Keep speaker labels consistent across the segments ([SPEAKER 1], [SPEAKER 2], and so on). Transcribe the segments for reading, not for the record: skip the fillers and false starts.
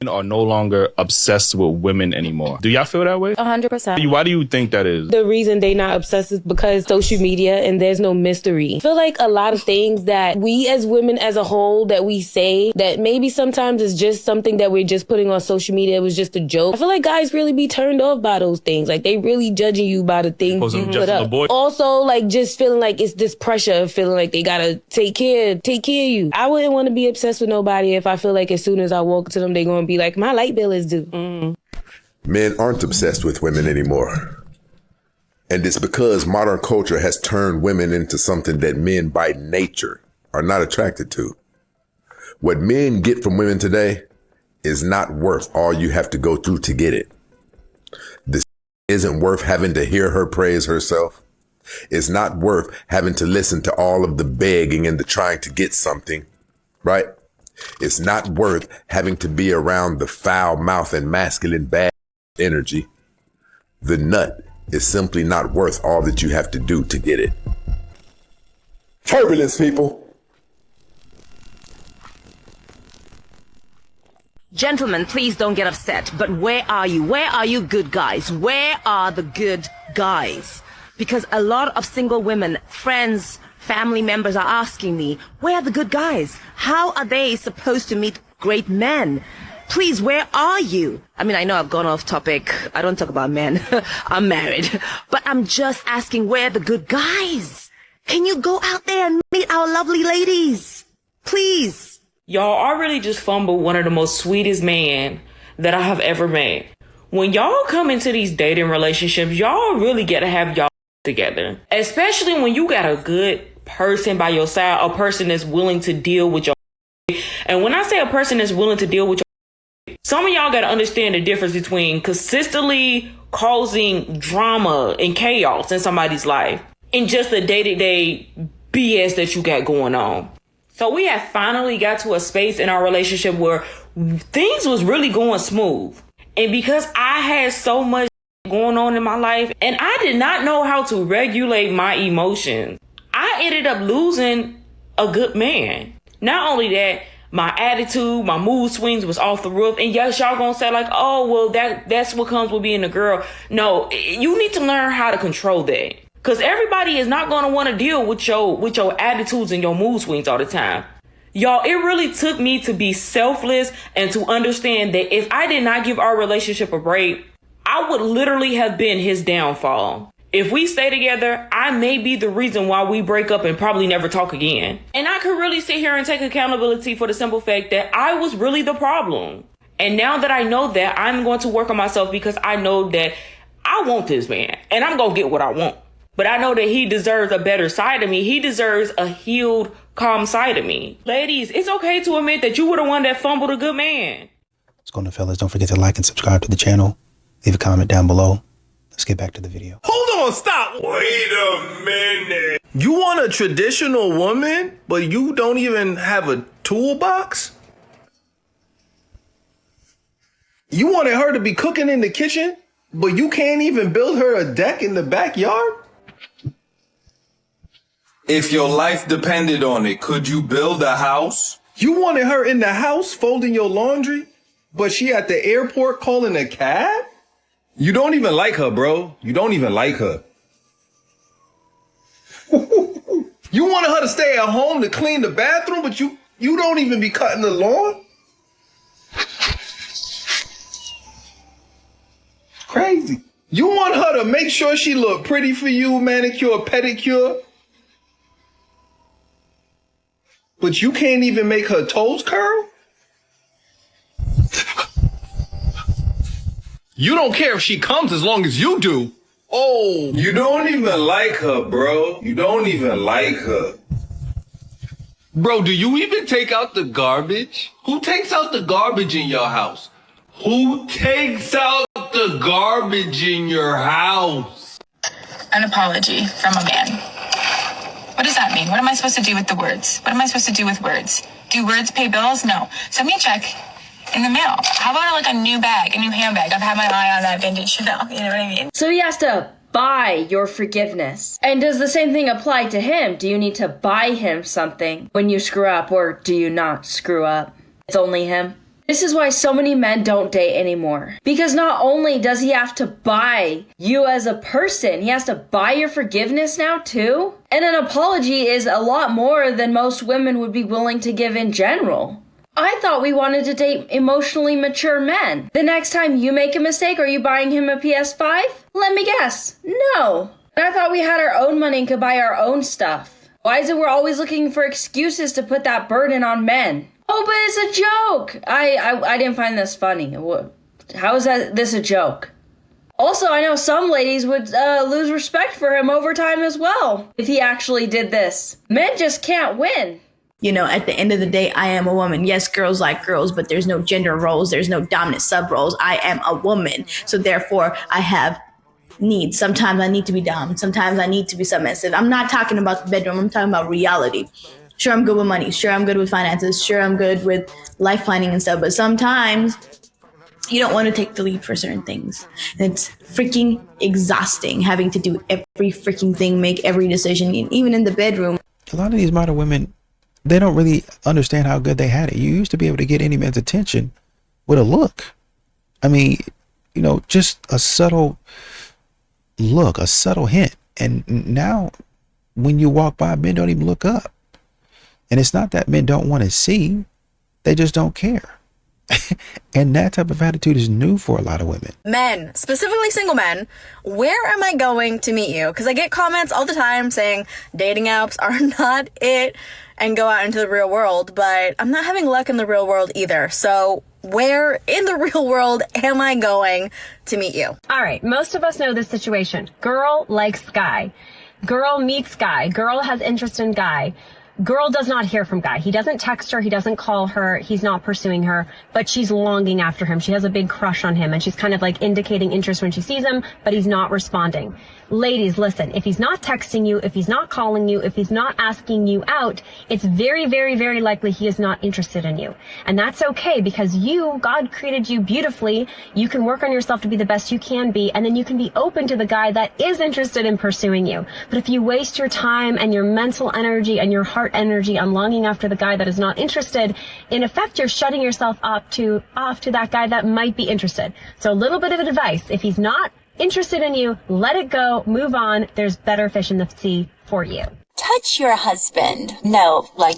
[SPEAKER 1] are no longer obsessed with women anymore. Do y'all feel that way?
[SPEAKER 2] 100%.
[SPEAKER 1] Why do you think that is?
[SPEAKER 3] The reason they not obsessed is because social media and there's no mystery. I feel like a lot of things that we as women as a whole that we say that maybe sometimes it's just something that we're just putting on social media. It was just a joke. I feel like guys really be turned off by those things. Like they really judging you by the things you put up. Also, like just feeling like it's this pressure of feeling like they gotta take care of you. I wouldn't want to be obsessed with nobody if I feel like as soon as I walk to them, they're gonna be like, my light bill is due.
[SPEAKER 4] Men aren't obsessed with women anymore. And it's because modern culture has turned women into something that men by nature are not attracted to. What men get from women today is not worth all you have to go through to get it. This isn't worth having to hear her praise herself. It's not worth having to listen to all of the begging and the trying to get something, right? It's not worth having to be around the foul mouth and masculine bad energy. The nut is simply not worth all that you have to do to get it. Turbulence, people.
[SPEAKER 5] Gentlemen, please don't get upset, but where are you? Where are you good guys? Where are the good guys? Because a lot of single women, friends, family members are asking me, where are the good guys? How are they supposed to meet great men? Please, where are you? I mean, I know I've gone off topic. I don't talk about men. I'm married. But I'm just asking, where are the good guys? Can you go out there and meet our lovely ladies? Please.
[SPEAKER 6] Y'all already just fumbled one of the most sweetest men that I have ever met. When y'all come into these dating relationships, y'all really gotta have y'all together. Especially when you got a good person by your side, a person that's willing to deal with your. And when I say a person that's willing to deal with your, some of y'all gotta understand the difference between consistently causing drama and chaos in somebody's life and just the day-to-day BS that you got going on. So we have finally got to a space in our relationship where things was really going smooth. And because I had so much going on in my life and I did not know how to regulate my emotions, I ended up losing a good man. Not only that, my attitude, my mood swings was off the roof. And yes, y'all gonna say like, oh, well, that's what comes with being a girl. No, you need to learn how to control that. Because everybody is not going to want to deal with your attitudes and your mood swings all the time. Y'all, it really took me to be selfless and to understand that if I did not give our relationship a break, I would literally have been his downfall. If we stay together, I may be the reason why we break up and probably never talk again. And I could really sit here and take accountability for the simple fact that I was really the problem. And now that I know that, I'm going to work on myself because I know that I want this man and I'm going to get what I want. But I know that he deserves a better side of me. He deserves a healed, calm side of me. Ladies, it's okay to admit that you were the one that fumbled a good man.
[SPEAKER 7] What's going on, fellas? Don't forget to like and subscribe to the channel. Leave a comment down below. Let's get back to the video.
[SPEAKER 8] Hold on, stop. Wait a minute. You want a traditional woman, but you don't even have a toolbox? You wanted her to be cooking in the kitchen, but you can't even build her a deck in the backyard?
[SPEAKER 9] If your life depended on it, could you build a house?
[SPEAKER 8] You wanted her in the house folding your laundry, but she at the airport calling a cab? You don't even like her, bro. You don't even like her. You wanted her to stay at home to clean the bathroom, but you don't even be cutting the lawn? Crazy. You want her to make sure she look pretty for you, manicure, pedicure, but you can't even make her toes curl? You don't care if she comes as long as you do. Oh,
[SPEAKER 9] you don't even like her, bro. You don't even like her.
[SPEAKER 8] Bro, do you even take out the garbage? Who takes out the garbage in your house? Who takes out the garbage in your house?
[SPEAKER 10] An apology from a man. What does that mean? What am I supposed to do with the words? What am I supposed to do with words? Do words pay bills? No. Send me a check in the mail. How about like a new bag, a new handbag? I've had my eye on that vintage Chanel. You know what I mean?
[SPEAKER 2] So he has to buy your forgiveness. And does the same thing apply to him? Do you need to buy him something when you screw up, or do you not screw up? It's only him. This is why so many men don't date anymore. Because not only does he have to buy you as a person, he has to buy your forgiveness now too. And an apology is a lot more than most women would be willing to give in general. I thought we wanted to date emotionally mature men. The next time you make a mistake, are you buying him a PS5? Let me guess. No. And I thought we had our own money and could buy our own stuff. Why is it we're always looking for excuses to put that burden on men? Oh, but it's a joke. I didn't find this funny. How is this a joke? Also, I know some ladies would lose respect for him over time as well if he actually did this. Men just can't win.
[SPEAKER 11] You know, at the end of the day, I am a woman. Yes, girls like girls, but there's no gender roles. There's no dominant sub roles. I am a woman. So therefore, I have needs. Sometimes I need to be dominant. Sometimes I need to be submissive. I'm not talking about the bedroom. I'm talking about reality. Sure, I'm good with money. Sure, I'm good with finances. Sure, I'm good with life planning and stuff. But sometimes you don't want to take the lead for certain things. And it's freaking exhausting having to do every freaking thing, make every decision, even in the bedroom.
[SPEAKER 7] A lot of these modern women, they don't really understand how good they had it. You used to be able to get any man's attention with a look. I mean, you know, just a subtle look, a subtle hint. And now when you walk by, men don't even look up. And it's not that men don't want to see, they just don't care. And that type of attitude is new for a lot of women.
[SPEAKER 12] Men, specifically single men, where am I going to meet you? Because I get comments all the time saying dating apps are not it and go out into the real world, but I'm not having luck in the real world either. So where in the real world am I going to meet you?
[SPEAKER 13] All right, most of us know this situation. Girl likes guy. Girl meets guy. Girl has interest in guy. Girl does not hear from guy. He doesn't text her. He doesn't call her. He's not pursuing her, but she's longing after him. She has a big crush on him and she's kind of like indicating interest when she sees him, but he's not responding. Ladies, listen, if he's not texting you, if he's not calling you, if he's not asking you out, it's very, very, very likely he is not interested in you. And that's okay because God created you beautifully. You can work on yourself to be the best you can be, and then you can be open to the guy that is interested in pursuing you. But if you waste your time and your mental energy and your heart energy on longing after the guy that is not interested, in effect, you're shutting yourself off to that guy that might be interested. So a little bit of advice. If he's not interested in you, let it go, move on. There's better fish in the sea for you.
[SPEAKER 14] Touch your husband. No, like,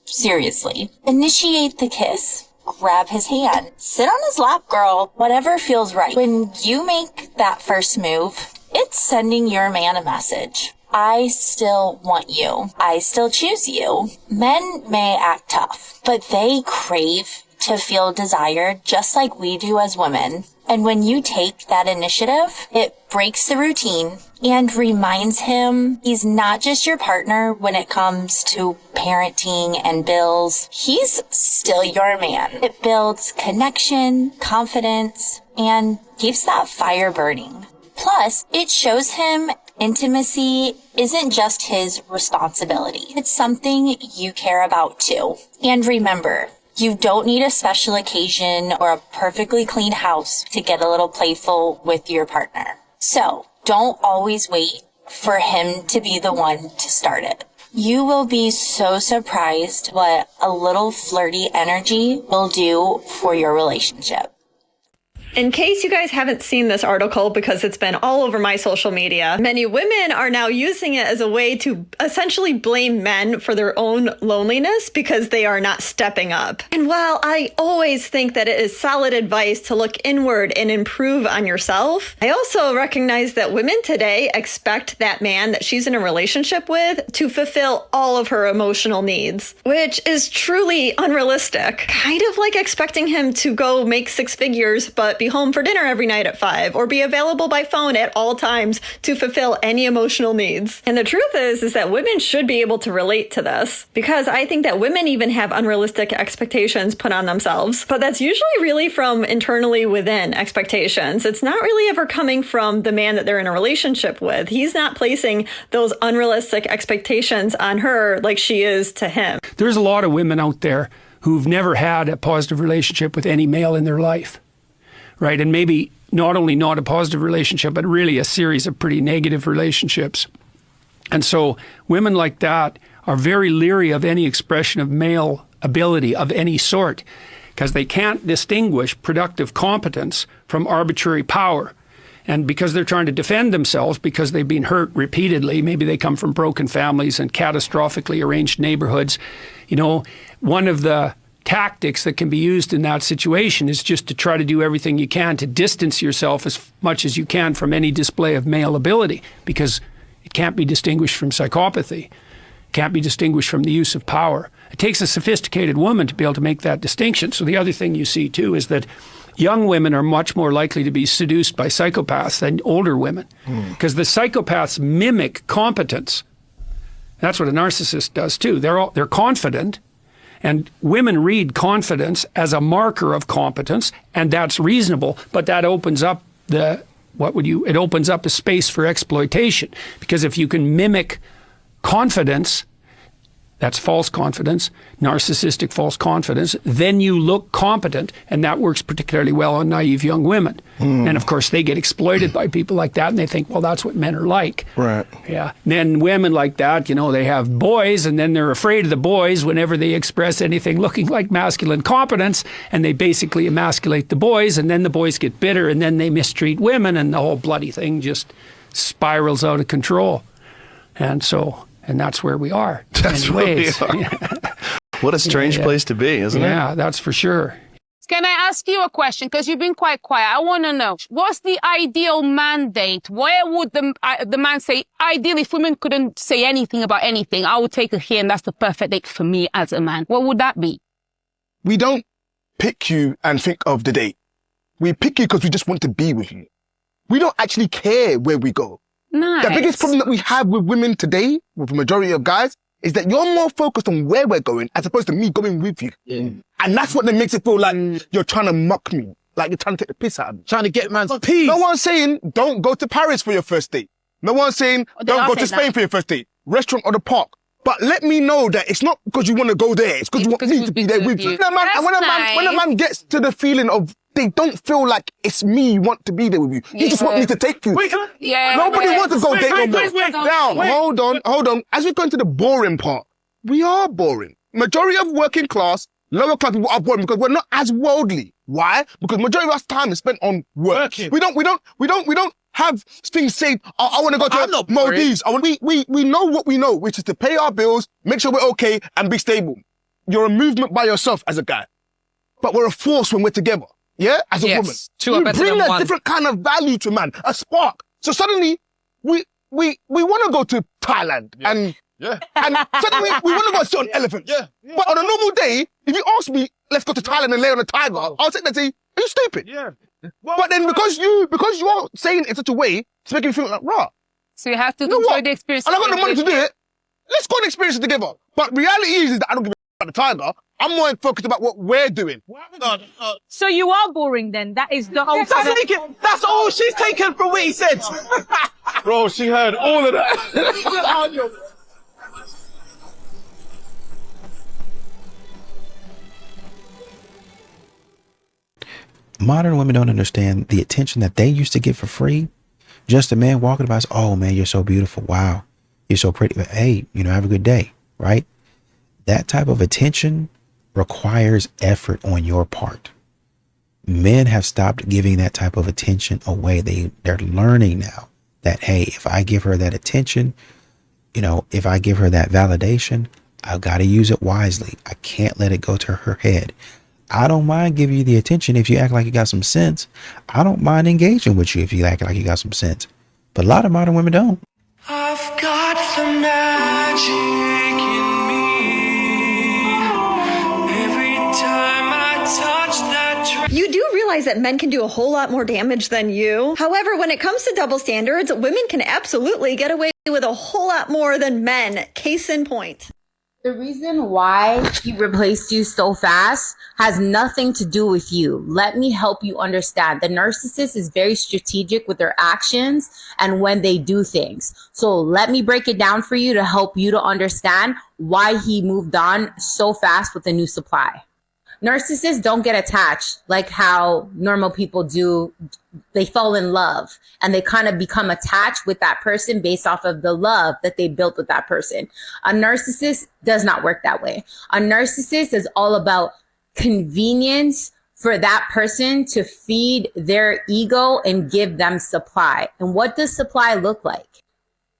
[SPEAKER 14] seriously. Initiate the kiss. Grab his hand. Sit on his lap, girl. Whatever feels right. When you make that first move, it's sending your man a message. I still want you. I still choose you. Men may act tough, but they crave to feel desired just like we do as women. And when you take that initiative, it breaks the routine and reminds him he's not just your partner when it comes to parenting and bills. He's still your man. It builds connection, confidence, and keeps that fire burning. Plus, it shows him intimacy isn't just his responsibility. It's something you care about too. And remember, you don't need a special occasion or a perfectly clean house to get a little playful with your partner. So don't always wait for him to be the one to start it. You will be so surprised what a little flirty energy will do for your relationship.
[SPEAKER 15] In case you guys haven't seen this article, because it's been all over my social media, many women are now using it as a way to essentially blame men for their own loneliness because they are not stepping up. And while I always think that it is solid advice to look inward and improve on yourself, I also recognize that women today expect that man that she's in a relationship with to fulfill all of her emotional needs, which is truly unrealistic. Kind of like expecting him to go make 6 figures, but be home for dinner every night at 5, or be available by phone at all times to fulfill any emotional needs. And the truth is that women should be able to relate to this, because I think that women even have unrealistic expectations put on themselves, but that's usually really from internally within expectations. It's not really ever coming from the man that they're in a relationship with. He's not placing those unrealistic expectations on her like she is to him.
[SPEAKER 16] There's a lot of women out there who've never had a positive relationship with any male in their life. Right, and maybe not only not a positive relationship, but really a series of pretty negative relationships. And so women like that are very leery of any expression of male ability of any sort, because they can't distinguish productive competence from arbitrary power. And because they're trying to defend themselves because they've been hurt repeatedly, maybe they come from broken families and catastrophically arranged neighborhoods, you know, one of the tactics that can be used in that situation is just to try to do everything you can to distance yourself as much as you can from any display of male ability, because it can't be distinguished from psychopathy, can't be distinguished from the use of power. It takes a sophisticated woman to be able to make that distinction. So the other thing you see too is that young women are much more likely to be seduced by psychopaths than older women, because the psychopaths mimic competence. That's what a narcissist does too. They're confident, and women read confidence as a marker of competence, and that's reasonable, but that opens up it opens up a space for exploitation, because if you can mimic confidence, that's false confidence, narcissistic false confidence, then you look competent, and that works particularly well on naive young women. And of course, they get exploited by people like that, and they think, well, that's what men are like.
[SPEAKER 1] Right.
[SPEAKER 16] Yeah. Then women like that, you know, they have boys, and then they're afraid of the boys whenever they express anything looking like masculine competence, and they basically emasculate the boys, and then the boys get bitter, and then they mistreat women, and the whole bloody thing just spirals out of control. And that's where we are.
[SPEAKER 1] That's where we are. What a strange place to be, isn't it?
[SPEAKER 16] Yeah, that's for sure.
[SPEAKER 17] Can I ask you a question? Because you've been quite quiet. I want to know, what's the ideal mandate? Where would the man say, ideally, if women couldn't say anything about anything, I would take her here, and that's the perfect date for me as a man. What would that be?
[SPEAKER 18] We don't pick you and think of the date. We pick you because we just want to be with you. We don't actually care where we go.
[SPEAKER 17] Nice.
[SPEAKER 18] The biggest problem that we have with women today, with the majority of guys, is that you're more focused on where we're going as opposed to me going with you. Yeah. And that's what then makes it feel like you're trying to mock me. Like you're trying to take the piss out of me.
[SPEAKER 19] Trying to get man's peace.
[SPEAKER 18] No one's saying don't go to Paris for your first date. No one's saying don't go to Spain for your first date. Restaurant or the park. But let me know that it's not because you want to go there. It's because you want me to be there with you. When a man gets to the feeling of they don't feel like it's me want to be there with you. You just want me to take you. Nobody wants to go date no more. Now, hold on. As we go into the boring part, we are boring. Majority of working class, lower class people are boring because we're not as worldly. Why? Because majority of our time is spent on work. We don't have things saying, I want to go to Maldives. We know what we know, which is to pay our bills, make sure we're okay, and be stable. You're a movement by yourself as a guy. But we're a force when we're together. Yeah? As a woman. You bring a different kind of value to man, a spark. So suddenly, we want to go to Thailand and suddenly we want to go sit on elephants. But on a normal day, if you ask me, let's go to Thailand and lay on a tiger, I'll sit there and say, are you stupid? But then because you're saying it in such a way, it's making me feel like, rah.
[SPEAKER 17] So you have to enjoy the experience.
[SPEAKER 18] And I got the money to do it. Let's go and experience it together. But reality is that I don't give a about the tiger. I'm more focused about what we're doing.
[SPEAKER 20] So you are boring then? That is the whole thing.
[SPEAKER 19] That's all she's taken from what he said.
[SPEAKER 1] Bro, she heard all of that.
[SPEAKER 7] Modern women don't understand the attention that they used to get for free. Just a man walking by, oh man, you're so beautiful. Wow, you're so pretty. But hey, have a good day, right? That type of attention requires effort on your part. Men have stopped giving that type of attention away. They're learning now that, hey, if I give her that attention, if I give her that validation, I've got to use it wisely. I can't let it go to her head. I don't mind giving you the attention if you act like you got some sense. I don't mind engaging with you if you act like you got some sense. But a lot of modern women don't.
[SPEAKER 21] I've got the magic in me. Every time I touch that
[SPEAKER 15] You do realize that men can do a whole lot more damage than you. However, when it comes to double standards, women can absolutely get away with a whole lot more than men. Case in point.
[SPEAKER 22] The reason why he replaced you so fast has nothing to do with you. Let me help you understand. The narcissist is very strategic with their actions and when they do things. So let me break it down for you to help you to understand why he moved on so fast with the new supply. Narcissists don't get attached like how normal people do. They fall in love and they kind of become attached with that person based off of the love that they built with that person. A narcissist does not work that way. A narcissist is all about convenience for that person to feed their ego and give them supply. And what does supply look like?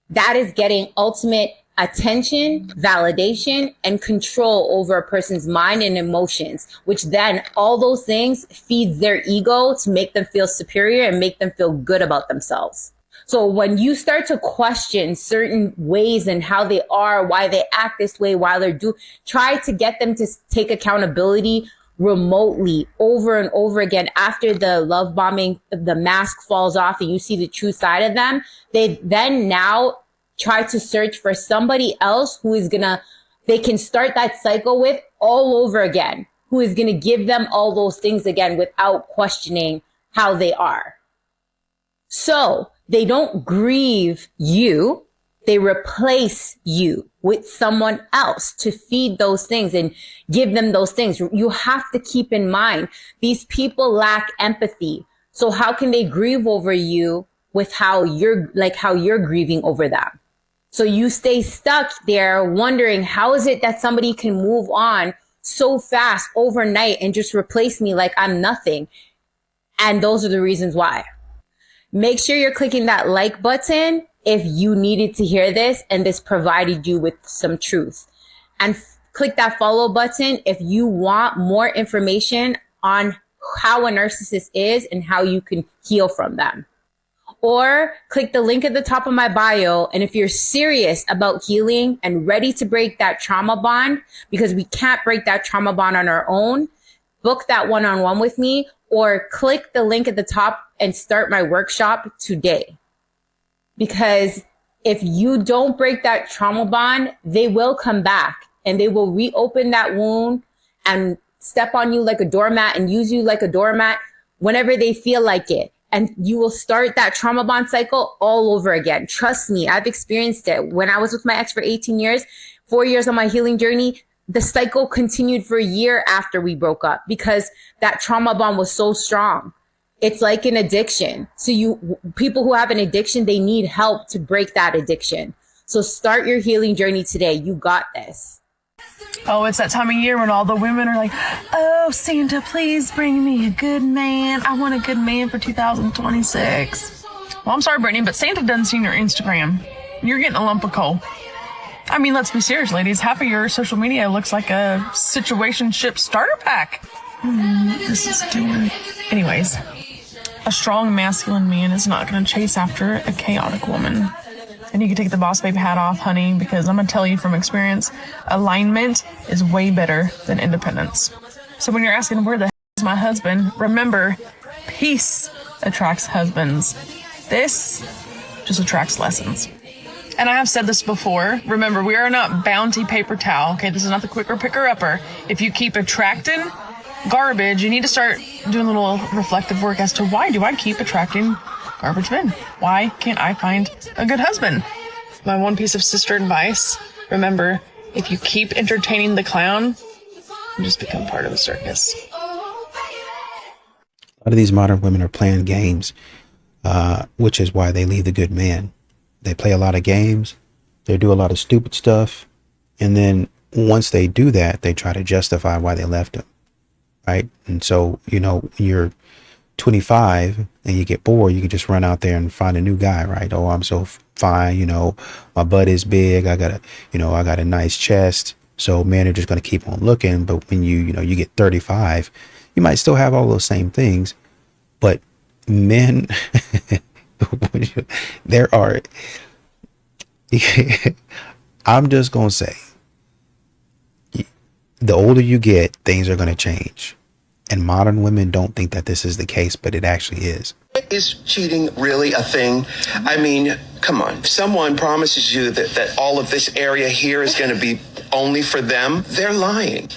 [SPEAKER 22] That is getting ultimate attention, validation, and control over a person's mind and emotions, which then all those things feeds their ego to make them feel superior and make them feel good about themselves. So when you start to question certain ways and how they are, why they act this way, why try to get them to take accountability remotely over and over again. After the love bombing, the mask falls off and you see the true side of them, they then now try to search for somebody else who is they can start that cycle with all over again, who is going to give them all those things again without questioning how they are. So they don't grieve you. They replace you with someone else to feed those things and give them those things. You have to keep in mind, these people lack empathy. So how can they grieve over you with how you're grieving over them? So you stay stuck there wondering, how is it that somebody can move on so fast overnight and just replace me like I'm nothing? And those are the reasons why. Make sure you're clicking that like button if you needed to hear this and this provided you with some truth. And click that follow button if you want more information on how a narcissist is and how you can heal from them. Or click the link at the top of my bio. And if you're serious about healing and ready to break that trauma bond, because we can't break that trauma bond on our own, book that one-on-one with me, or click the link at the top and start my workshop today. Because if you don't break that trauma bond, they will come back and they will reopen that wound and step on you like a doormat and use you like a doormat whenever they feel like it. And you will start that trauma bond cycle all over again. Trust me, I've experienced it. When I was with my ex for 18 years, 4 years on my healing journey, the cycle continued for a year after we broke up because that trauma bond was so strong. It's like an addiction. So people who have an addiction, they need help to break that addiction. So start your healing journey today. You got this.
[SPEAKER 3] Oh, it's that time of year when all the women are like, oh, Santa, please bring me a good man. I want a good man for 2026. Well, I'm sorry, Brittany, but Santa doesn't see your Instagram. You're getting a lump of coal. I mean, let's be serious, ladies. Half of your social media looks like a situationship starter pack. This is doing. Anyways, a strong masculine man is not going to chase after a chaotic woman. And you can take the boss babe hat off, honey, because I'm going to tell you from experience, alignment is way better than independence. So when you're asking, where the hell is my husband? Remember, peace attracts husbands. This just attracts lessons. And I have said this before. Remember, we are not bounty paper towel. Okay, this is not the quicker picker upper. If you keep attracting garbage, you need to start doing a little reflective work as to why do I keep attracting garbage men? Why can't I find a good husband? My one piece of sister advice, remember, if you keep entertaining the clown, you just become part of the circus.
[SPEAKER 7] A lot of these modern women are playing games, which is why they leave the good man. They play a lot of games, they do a lot of stupid stuff, and then once they do that, they try to justify why they left him, right? And so, when you're 25 and you get bored, you can just run out there and find a new guy, right? Oh, I'm so fine, my butt is big, I got a nice chest, so men are just going to keep on looking. But when you get 35, you might still have all those same things, but men there are I'm just gonna say, the older you get, things are going to change. And modern women don't think that this is the case, but it actually is.
[SPEAKER 4] Is cheating really a thing? I mean, come on. If someone promises you that all of this area here is going to be only for them, they're lying.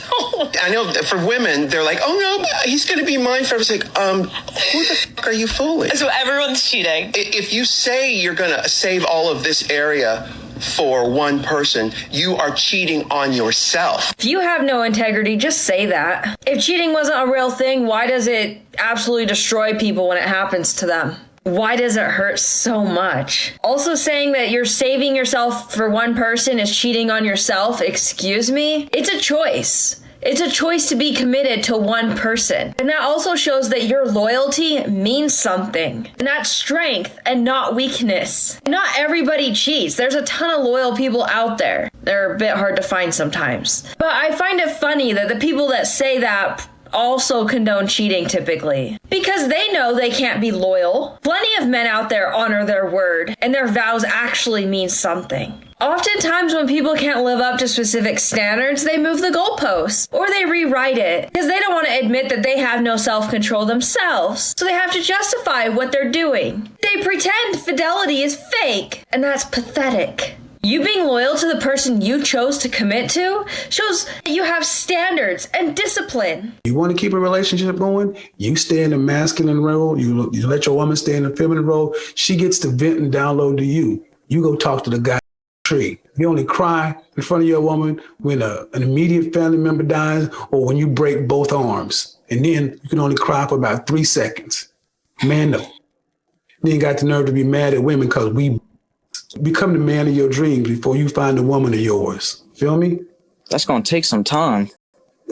[SPEAKER 4] I know that for women, they're like, oh no, he's going to be mine forever. It's like, who the fuck are you fooling?
[SPEAKER 10] So everyone's cheating.
[SPEAKER 4] If you say you're going to save all of this area for one person, you are cheating on yourself.
[SPEAKER 2] If you have no integrity, just say that. If cheating wasn't a real thing, why does it absolutely destroy people when it happens to them? Why does it hurt so much? Also, saying that you're saving yourself for one person is cheating on yourself, excuse me? It's a choice. It's a choice to be committed to one person. And that also shows that your loyalty means something. And that's strength and not weakness. Not everybody cheats. There's a ton of loyal people out there. They're a bit hard to find sometimes. But I find it funny that the people that say that also condone cheating typically, because they know they can't be loyal. Plenty of men out there honor their word, and their vows actually mean something. Oftentimes when people can't live up to specific standards, they move the goalposts, or they rewrite it, because they don't want to admit that they have no self-control themselves, so they have to justify what they're doing. They pretend fidelity is fake, and that's pathetic. You being loyal to the person you chose to commit to shows that you have standards and discipline.
[SPEAKER 5] You want to keep a relationship going, you stay in the masculine role, you let your woman stay in the feminine role. She gets to vent and download to you. You go talk to the guy tree. You only cry in front of your woman when an immediate family member dies or when you break both arms. And then you can only cry for about 3 seconds. Man, no. You ain't got the nerve to be mad at women because we become the man of your dreams before you find the woman of yours. Feel me?
[SPEAKER 6] That's going to take some time.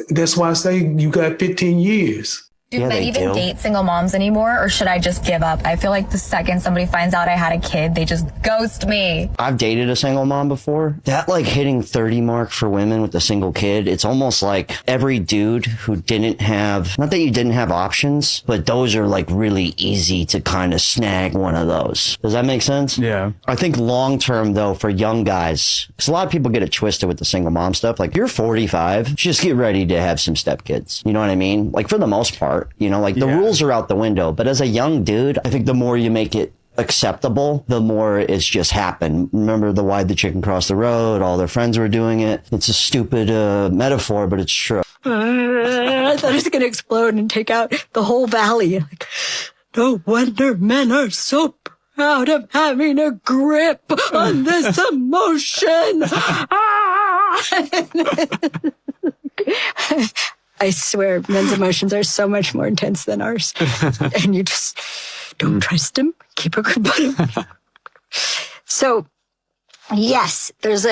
[SPEAKER 5] That's why I say you got 15 years.
[SPEAKER 23] Do men even date single moms anymore, or should I just give up? I feel like the second somebody finds out I had a kid, they just ghost me.
[SPEAKER 24] I've dated a single mom before. That like hitting 30 mark for women with a single kid, it's almost like every dude who didn't have, not that you didn't have options, but those are like really easy to kind of snag one of those. Does that make sense?
[SPEAKER 1] Yeah.
[SPEAKER 24] I think long term though, for young guys, because a lot of people get it twisted with the single mom stuff. Like you're 45, just get ready to have some stepkids. You know what I mean? Like for the most part. You know, like the rules are out the window. But as a young dude, I think the more you make it acceptable, the more it's just happened. Remember the why'd the chicken cross the road? All their friends were doing it. It's a stupid metaphor, but it's true.
[SPEAKER 25] I thought it was going to explode and take out the whole valley. Like, no wonder men are so proud of having a grip on this emotion. I swear, men's emotions are so much more intense than ours. And you just don't trust them. Keep a grip on them. So, yes, this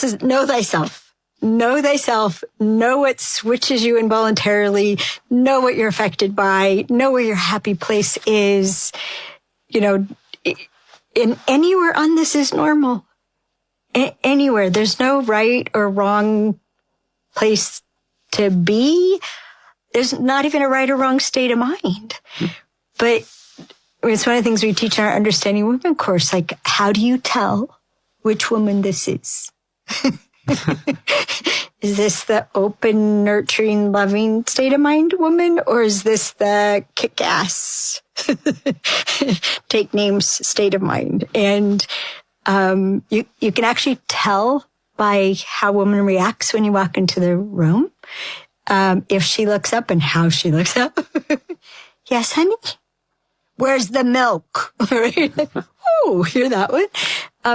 [SPEAKER 25] is know thyself. Know thyself. Know what switches you involuntarily. Know what you're affected by. Know where your happy place is. You know, in anywhere on this is normal. Anywhere. There's no right or wrong place to be. There's not even a right or wrong state of mind. But it's one of the things we teach in our Understanding Women course. Like, how do you tell which woman this is? Is this the open, nurturing, loving state of mind woman? Or is this the kick-ass, take names state of mind? And you can actually tell by how a woman reacts when you walk into the room. If she looks up and how she looks up. Yes, honey? Where's the milk? Oh, hear that one?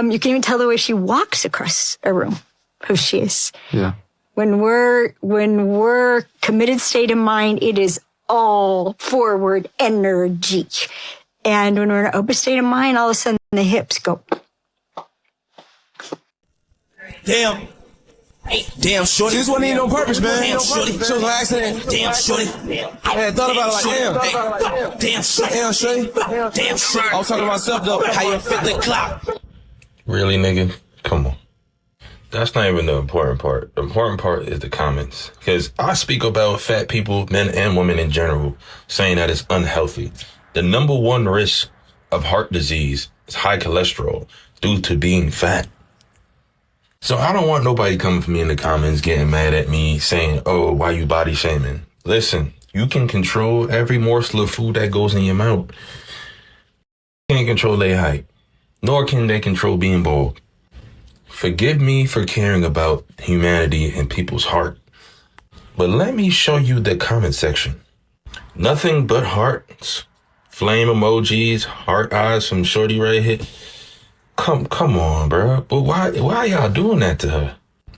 [SPEAKER 25] You can even tell the way she walks across a room, who she is.
[SPEAKER 1] Yeah.
[SPEAKER 25] When we're committed state of mind, it is all forward energy. And when we're in an open state of mind, all of a sudden the hips go.
[SPEAKER 19] Damn. Damn, shorty. This wasn't even on purpose, man. Damn, shorty. It was an accident. Damn, shorty. I had thought about it like, damn. Damn, shorty. Damn, shorty. Damn, shorty. I was talking to myself, though. How you fit the clock?
[SPEAKER 26] Really, nigga? Come on. That's not even the important part. The important part is the comments. Because I speak about fat people, men and women in general, saying that it's unhealthy. The number one risk of heart disease is high cholesterol due to being fat. So I don't want nobody coming for me in the comments getting mad at me saying, oh, why you body shaming? Listen, you can control every morsel of food that goes in your mouth. You can't control their height, nor can they control being bald. Forgive me for caring about humanity and people's heart, but let me show you the comment section. Nothing but hearts, flame emojis, heart eyes from shorty right here. Come on, bro. But why y'all doing that to her?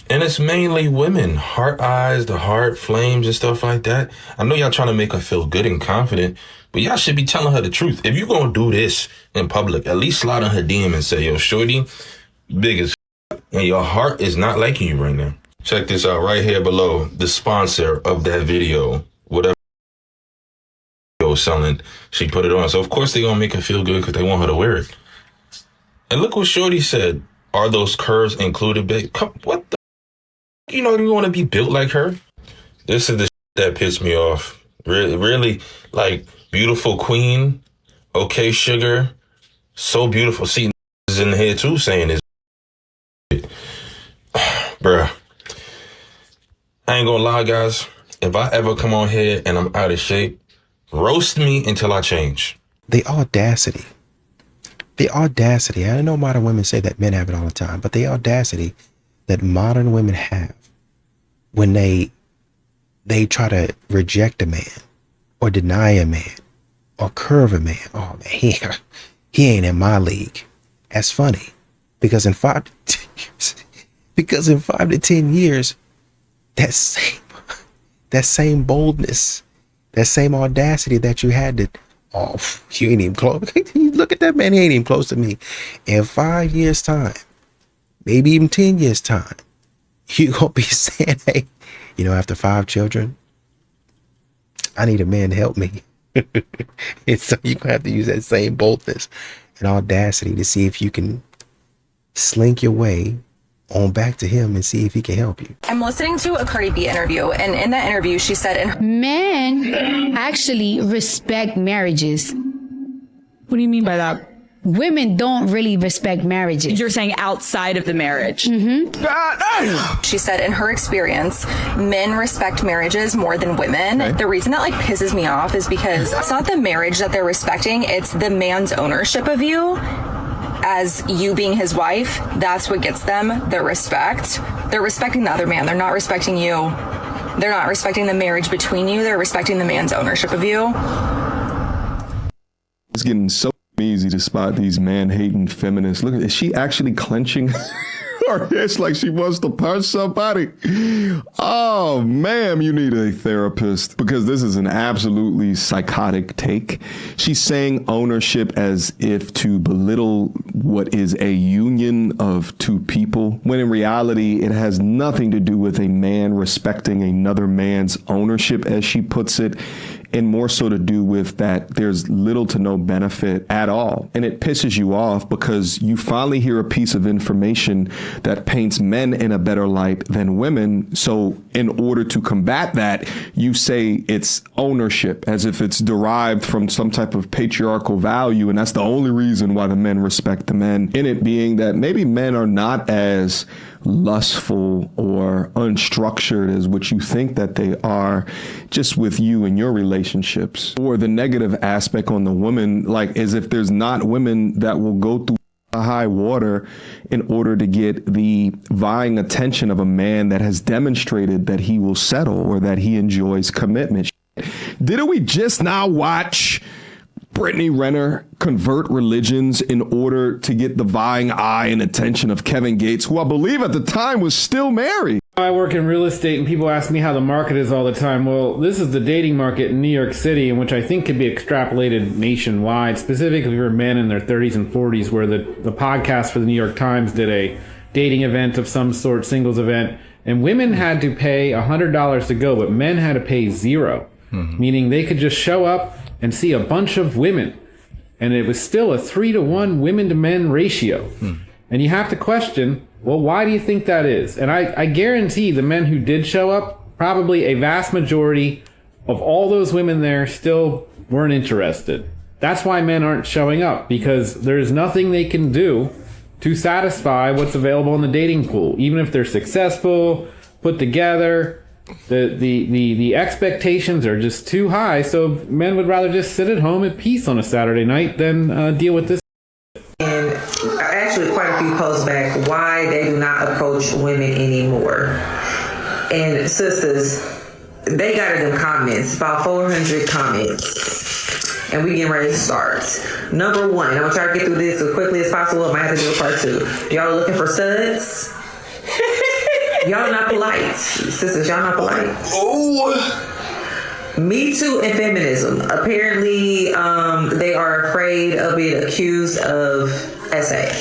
[SPEAKER 26] And it's mainly women, heart eyes, the heart flames and stuff like that. I know y'all trying to make her feel good and confident, but y'all should be telling her the truth. If you gonna do this in public, at least slide on her DM and say, yo, shorty, big as and your heart is not liking you right now. Check this out right here below. The sponsor of that video, whatever selling, she put it on. So of course they gonna make her feel good because they want her to wear it. And look what Shorty said. Are those curves included, babe? What the? You know, you want to be built like her? This is the that pissed me off. Really, like, beautiful queen. Okay, sugar. So beautiful. See, is in here too saying this. Bruh. I ain't gonna lie, guys. If I ever come on here and I'm out of shape, roast me until I change.
[SPEAKER 7] The audacity. I know modern women say that men have it all the time, but the audacity that modern women have when they try to reject a man or deny a man or curve a man. Oh man, he ain't in my league. That's funny because in 5 to 10 years, that same boldness, that same audacity that you had to, oh, you ain't even close. Look at that man, he ain't even close to me. In 5 years time, maybe even 10 years time, you gonna be saying, hey, after 5 children, I need a man to help me. And so you're gonna have to use that same boldness and audacity to see if you can slink your way on back to him and see if he can help you.
[SPEAKER 23] I'm listening to a Cardi B interview, and in that interview, she said,
[SPEAKER 8] men actually respect marriages.
[SPEAKER 3] What do you mean by that?
[SPEAKER 8] Women don't really respect marriages.
[SPEAKER 3] You're saying outside of the marriage.
[SPEAKER 8] Mm-hmm.
[SPEAKER 23] She said, in her experience, men respect marriages more than women. Okay. The reason that pisses me off is because it's not the marriage that they're respecting, it's the man's ownership of you. As you being his wife, that's what gets them the respect. They're respecting the other man. They're not respecting you. They're not respecting the marriage between you. They're respecting the man's ownership of you.
[SPEAKER 9] It's getting so easy to spot these man-hating feminists. Look, is she actually clenching her fist like she wants to punch somebody? Oh, ma'am, you need a therapist because this is an absolutely psychotic take. She's saying ownership as if to belittle what is a union of two people, when in reality, it has nothing to do with a man respecting another man's ownership, as she puts it, and more so to do with that there's little to no benefit at all. And it pisses you off because you finally hear a piece of information that paints men in a better light than women. So in order to combat that, you say it's ownership, as if it's derived from some type of patriarchal value. And that's the only reason why the men respect the men, in it being that maybe men are not as lustful or unstructured as what you think that they are, just with you and your relationships. Or the negative aspect on the woman, like as if there's not women that will go through high water in order to get the vying attention of a man that has demonstrated that he will settle or that he enjoys commitment. Didn't we just now watch Brittany Renner convert religions in order to get the vying eye and attention of Kevin Gates, who I believe at the time was still married?
[SPEAKER 11] I work in real estate and people ask me how the market is all the time. Well, this is the dating market in New York City, in which I think could be extrapolated nationwide, specifically for men in their 30s and 40s, where the podcast for the New York Times did a dating event of some sort, singles event, and women had to pay $100 to go, but men had to pay $0, meaning they could just show up and see a bunch of women, and it was still a 3-to-1 women to men ratio. And you have to question, well, why do you think that is? And I guarantee the men who did show up, probably a vast majority of all those women there still weren't interested. That's why men aren't showing up, because there's nothing they can do to satisfy what's available in the dating pool. Even if they're successful, put together, the expectations are just too high, so men would rather just sit at home at peace on a Saturday night than deal with this.
[SPEAKER 12] And actually quite a few posts back why they do not approach women anymore. And sisters, they got in them comments, about 400 comments. And we getting ready to start. Number one, I'm gonna try to get through this as quickly as possible. I might have to do a part 2. Y'all looking for studs? Y'all not polite. Sisters, y'all not polite. Oh. Me Too and feminism. Apparently, they are afraid of being accused of SA.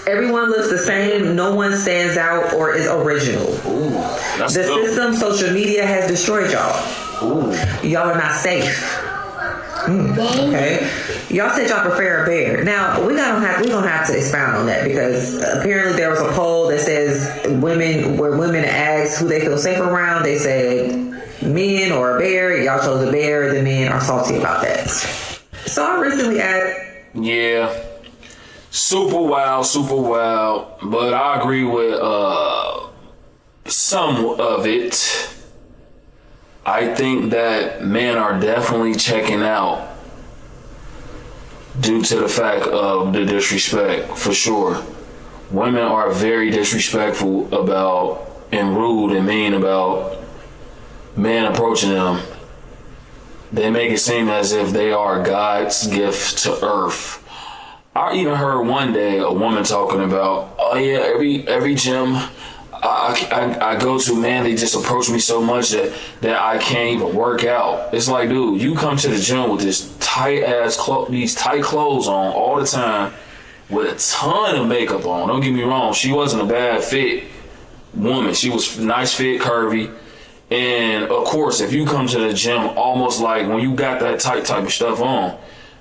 [SPEAKER 12] Everyone looks the same. No one stands out or is original. The system, social media has destroyed y'all. Y'all are not safe. Okay. Y'all said y'all prefer a bear. Now we're gonna have to expound on that, because apparently there was a poll that says women asked who they feel safer around. They said men or a bear. Y'all chose a bear. The men are salty about that. So I recently asked.
[SPEAKER 13] Yeah, super wild. But I agree with some of it. I think that men are definitely checking out due to the fact of the disrespect, for sure. Women are very disrespectful about and rude and mean about men approaching them. They make it seem as if they are God's gift to earth. I even heard one day a woman talking about, oh yeah, every gym I go to, man, they just approach me so much that I can't even work out. It's like, dude, you come to the gym with this these tight clothes on all the time with a ton of makeup on. Don't get me wrong, she wasn't a bad fit woman. She was nice fit, curvy. And of course, if you come to the gym almost like when you got that tight type of stuff on,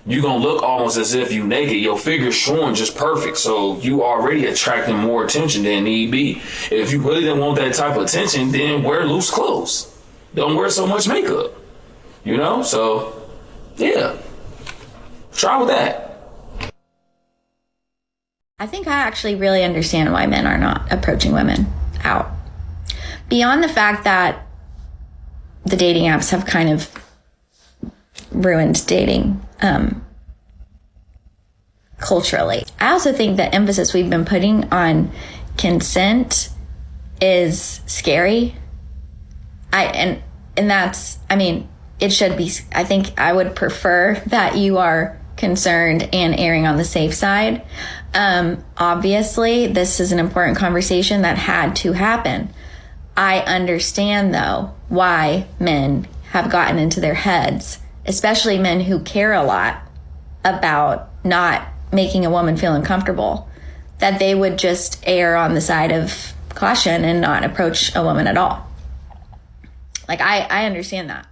[SPEAKER 13] you're going to look almost as if you naked. Your figure's showing just perfect. So you already attracting more attention than need be. If you really didn't want that type of attention, then wear loose clothes. Don't wear so much makeup. You know? So, yeah. Try with that.
[SPEAKER 2] I think I actually really understand why men are not approaching women out. Beyond the fact that the dating apps have kind of ruined dating culturally. I also think the emphasis we've been putting on consent is scary. And that's, I mean, it should be. I think I would prefer that you are concerned and erring on the safe side. Obviously, this is an important conversation that had to happen. I understand, though, why men have gotten into their heads, especially men who care a lot about not making a woman feel uncomfortable, that they would just err on the side of caution and not approach a woman at all. Like, I understand that.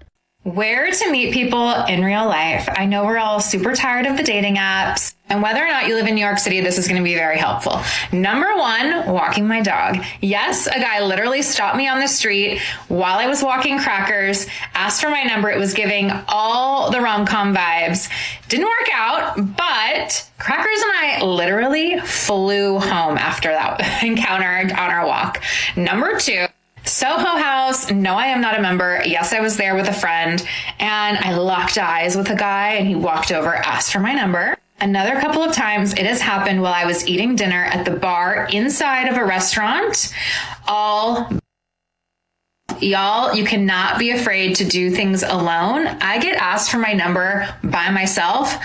[SPEAKER 14] Where to meet people in real life. I know we're all super tired of the dating apps, and whether or not you live in New York City, this is going to be very helpful. Number one, walking my dog. Yes, a guy literally stopped me on the street while I was walking Crackers, asked for my number. It was giving all the rom-com vibes. Didn't work out, but Crackers and I literally flew home after that encounter on our walk. Number two, Soho House. No, I am not a member. Yes, I was there with a friend, and I locked eyes with a guy, and he walked over, asked for my number. Another couple of times it has happened while I was eating dinner at the bar inside of a restaurant. Y'all, you cannot be afraid to do things alone. I get asked for my number by myself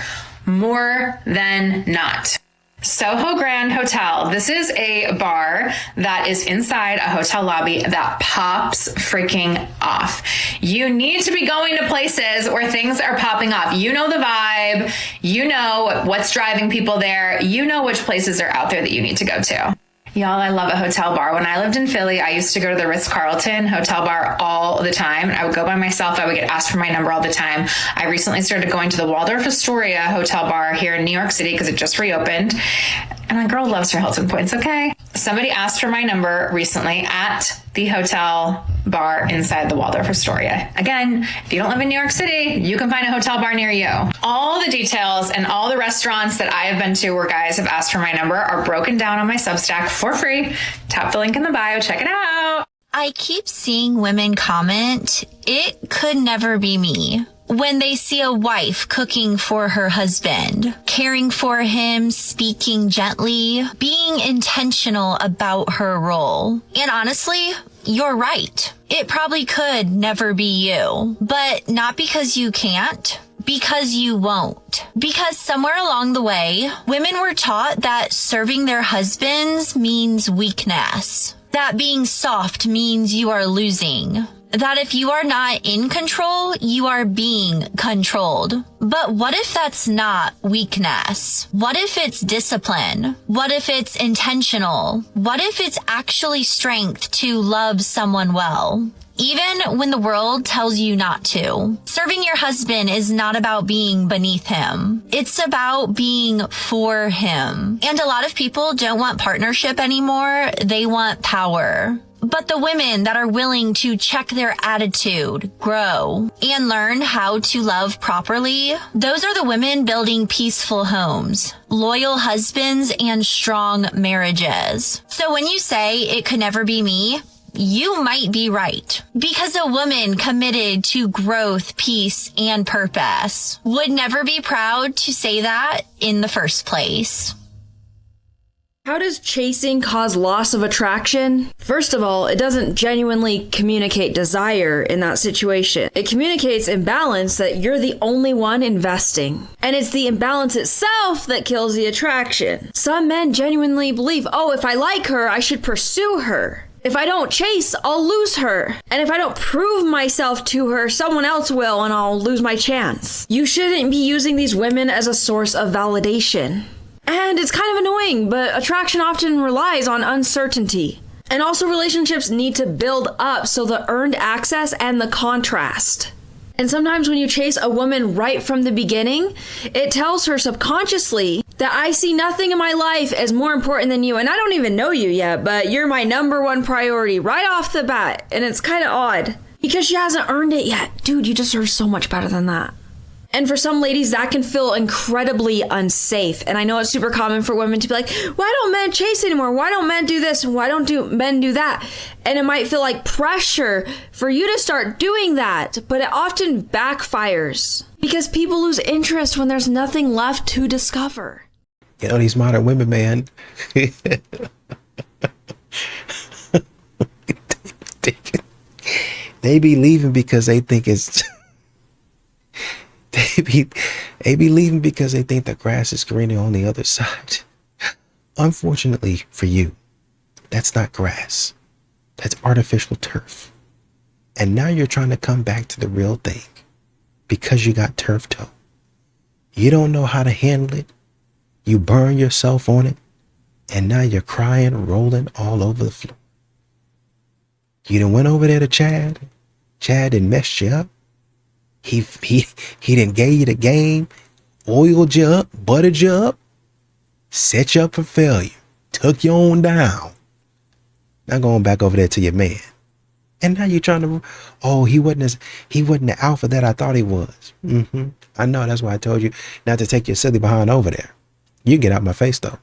[SPEAKER 14] more than not. Soho Grand Hotel. This is a bar that is inside a hotel lobby that pops freaking off. You need to be going to places where things are popping off. You know the vibe. You know what's driving people there. You know which places are out there that you need to go to. Y'all, I love a hotel bar. When I lived in Philly, I used to go to the Ritz-Carlton hotel bar all the time. I would go by myself. I would get asked for my number all the time. I recently started going to the Waldorf Astoria hotel bar here in New York City because it just reopened. And my girl loves her Hilton points, okay? Somebody asked for my number recently at the hotel bar inside the Waldorf Astoria. Again, if you don't live in New York City, you can find a hotel bar near you. All the details and all the restaurants that I have been to where guys have asked for my number are broken down on my Substack for free. Tap the link in the bio. Check it out.
[SPEAKER 16] I keep seeing women comment, "It could never be me," when they see a wife cooking for her husband, caring for him, speaking gently, being intentional about her role. And honestly, you're right. It probably could never be you, but not because you can't, because you won't. Because somewhere along the way, women were taught that serving their husbands means weakness, that being soft means you are losing, that if you are not in control, you are being controlled. But what if that's not weakness? What if it's discipline? What if it's intentional? What if it's actually strength to love someone well? Even when the world tells you not to. Serving your husband is not about being beneath him. It's about being for him. And a lot of people don't want partnership anymore. They want power. But the women that are willing to check their attitude, grow, and learn how to love properly, those are the women building peaceful homes, loyal husbands, and strong marriages. So when you say it could never be me, you might be right. Because a woman committed to growth, peace, and purpose would never be proud to say that in the first place.
[SPEAKER 2] How does chasing cause loss of attraction? First of all, it doesn't genuinely communicate desire in that situation. It communicates imbalance that you're the only one investing. And it's the imbalance itself that kills the attraction. Some men genuinely believe, oh, if I like her, I should pursue her. If I don't chase, I'll lose her. And if I don't prove myself to her, someone else will and I'll lose my chance. You shouldn't be using these women as a source of validation. And it's kind of annoying, but attraction often relies on uncertainty. And also relationships need to build up so the earned access and the contrast. And sometimes when you chase a woman right from the beginning, it tells her subconsciously that I see nothing in my life as more important than you. And I don't even know you yet, but you're my number one priority right off the bat. And it's kind of odd because she hasn't earned it yet. Dude, you deserve so much better than that. And for some ladies, that can feel incredibly unsafe. And I know it's super common for women to be like, why don't men chase anymore? Why don't men do this? Why don't men do that? And it might feel like pressure for you to start doing that. But it often backfires because people lose interest when there's nothing left to discover.
[SPEAKER 7] You know, these modern women, man. They be leaving because they think it's... They be leaving because they think the grass is greener on the other side. Unfortunately for you, that's not grass. That's artificial turf. And now you're trying to come back to the real thing because you got turf toe. You don't know how to handle it. You burn yourself on it. And now you're crying, rolling all over the floor. You done went over there to Chad. Chad done messed you up. He done gave you the game, oiled you up, buttered you up, set you up for failure, took you on down. Now going back over there to your man. And now you're trying to, oh, he wasn't the alpha that I thought he was. I know, that's why I told you not to take your silly behind over there. You get out my face though.